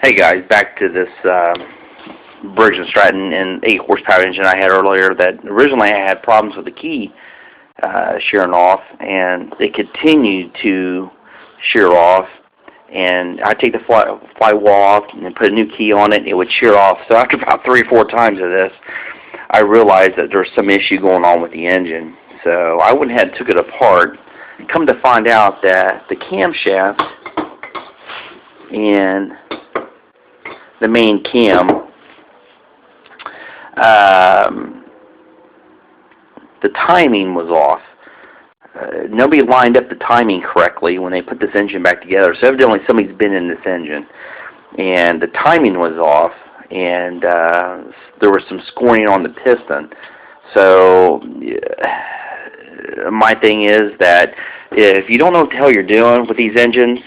Hey guys, back to this Briggs & Stratton and 8 horsepower engine I had earlier that originally I had problems with the key shearing off, and it continued to shear off, and I take the flywheel off and then put a new key on it, and it would shear off. So after about 3 or 4 times of this, I realized that there's some issue going on with the engine. So I went ahead and took it apart. Come to find out that the camshaft and the main cam, the timing was off. Nobody lined up the timing correctly when they put this engine back together. So evidently somebody's been in this engine, and the timing was off, and there was some scoring on the piston. So my thing is that if you don't know what the hell you're doing with these engines,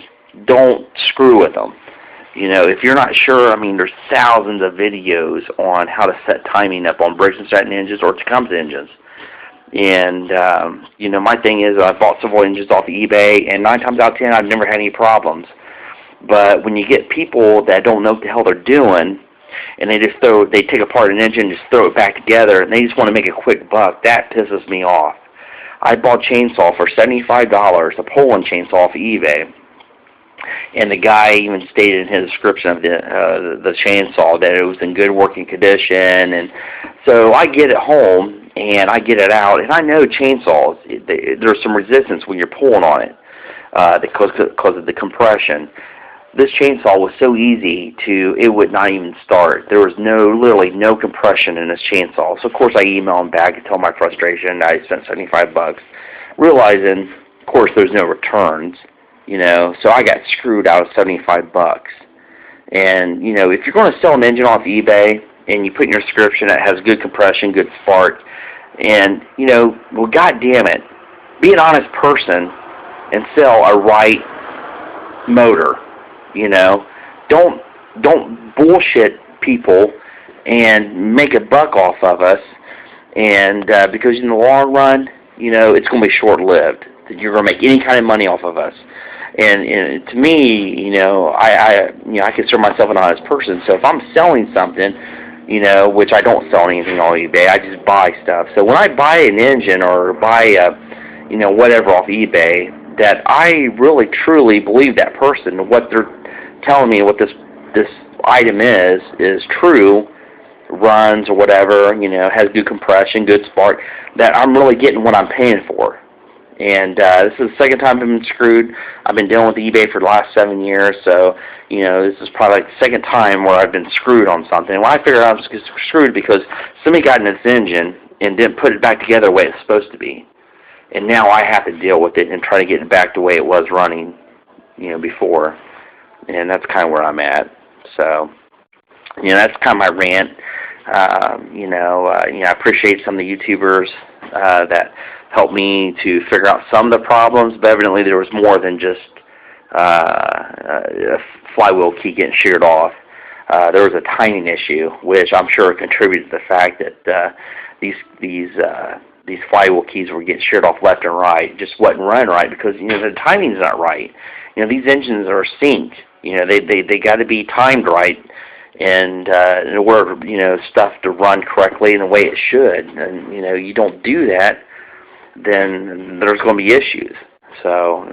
don't screw with them. You know, if you're not sure, I mean, there's thousands of videos on how to set timing up on Briggs & Stratton engines or Tecumseh engines. And, you know, my thing is I bought several engines off eBay, and 9 times out of 10, I've never had any problems. But when you get people that don't know what the hell they're doing, and they take apart an engine and just throw it back together, and they just want to make a quick buck, that pisses me off. I bought a chainsaw for $75, a Poland chainsaw off eBay. And the guy even stated in his description of the chainsaw that it was in good working condition. And so I get it home and I get it out, and I know chainsaws, there's some resistance when you're pulling on it because of the compression. This chainsaw was so easy it would not even start. There was literally no compression in this chainsaw. So of course I emailed him back and tell my frustration. I spent $75, realizing, of course, there's no returns. You know, so I got screwed out of $75. And, you know, if you're going to sell an engine off eBay and you put in your description that has good compression, good spark, and, you know, well, God damn it, be an honest person and sell a right motor. You know, don't bullshit people and make a buck off of us. And because in the long run, you know, it's going to be short-lived. That you're going to make any kind of money off of us. And to me, you know, I consider myself an honest person. So if I'm selling something, you know, which I don't sell anything on eBay, I just buy stuff. So when I buy an engine or buy you know, whatever off eBay, that I really truly believe that person, what they're telling me, what this item is true, runs or whatever, you know, has good compression, good spark, that I'm really getting what I'm paying for. And this is the second time I've been screwed. I've been dealing with eBay for the last 7 years, so, you know, this is probably like the second time where I've been screwed on something. Well, I figured I was screwed because somebody got in this engine and didn't put it back together the way it's supposed to be. And now I have to deal with it and try to get it back the way it was running, you know, before. And that's kind of where I'm at. So, you know, that's kind of my rant. You know, I appreciate some of the YouTubers that helped me to figure out some of the problems, but evidently there was more than just a flywheel key getting sheared off. There was a timing issue, which I'm sure contributed to the fact that these flywheel keys were getting sheared off left and right. It just wasn't running right because, you know, the timing's not right. You know, these engines are synced. You know, they got to be timed right, and in order, you know, stuff to run correctly in the way it should. And, you know, you don't do that, then there's going to be issues. So,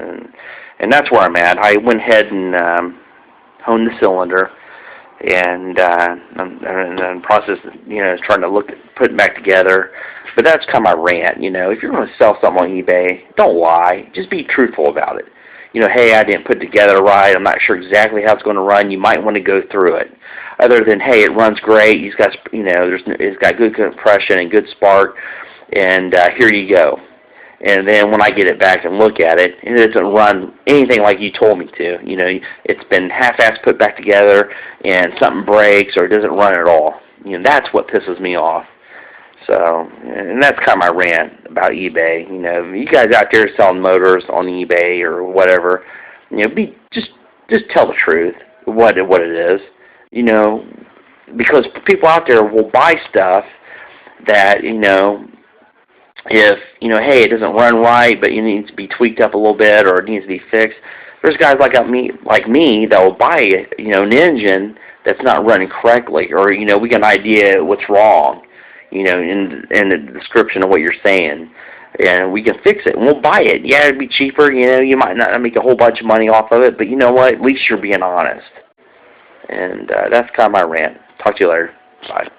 and that's where I'm at. I went ahead and honed the cylinder, and I'm in the process of, you know, trying to look at putting it back together. But that's kind of my rant. You know, if you're going to sell something on eBay, don't lie. Just be truthful about it. You know, hey, I didn't put it together right. I'm not sure exactly how it's going to run. You might want to go through it. Other than, hey, it runs great. He's got, you know, it's got good compression and good spark, and here you go. And then when I get it back and look at it, it doesn't run anything like you told me to. You know, it's been half-assed put back together, and something breaks or it doesn't run at all. You know, that's what pisses me off. So, and that's kind of my rant about eBay. You know, you guys out there selling motors on eBay or whatever, you know, just tell the truth, what it is. You know, because people out there will buy stuff that, you know, if, you know, hey, it doesn't run right, but it needs to be tweaked up a little bit or it needs to be fixed, There's guys like me that will buy, an engine that's not running correctly, or we get an idea what's wrong, in the description of what you're saying, and we can fix it and we'll buy it. Yeah, it'd be cheaper. You might not make a whole bunch of money off of it, but you know what? At least you're being honest. And that's kind of my rant. Talk to you later. Bye.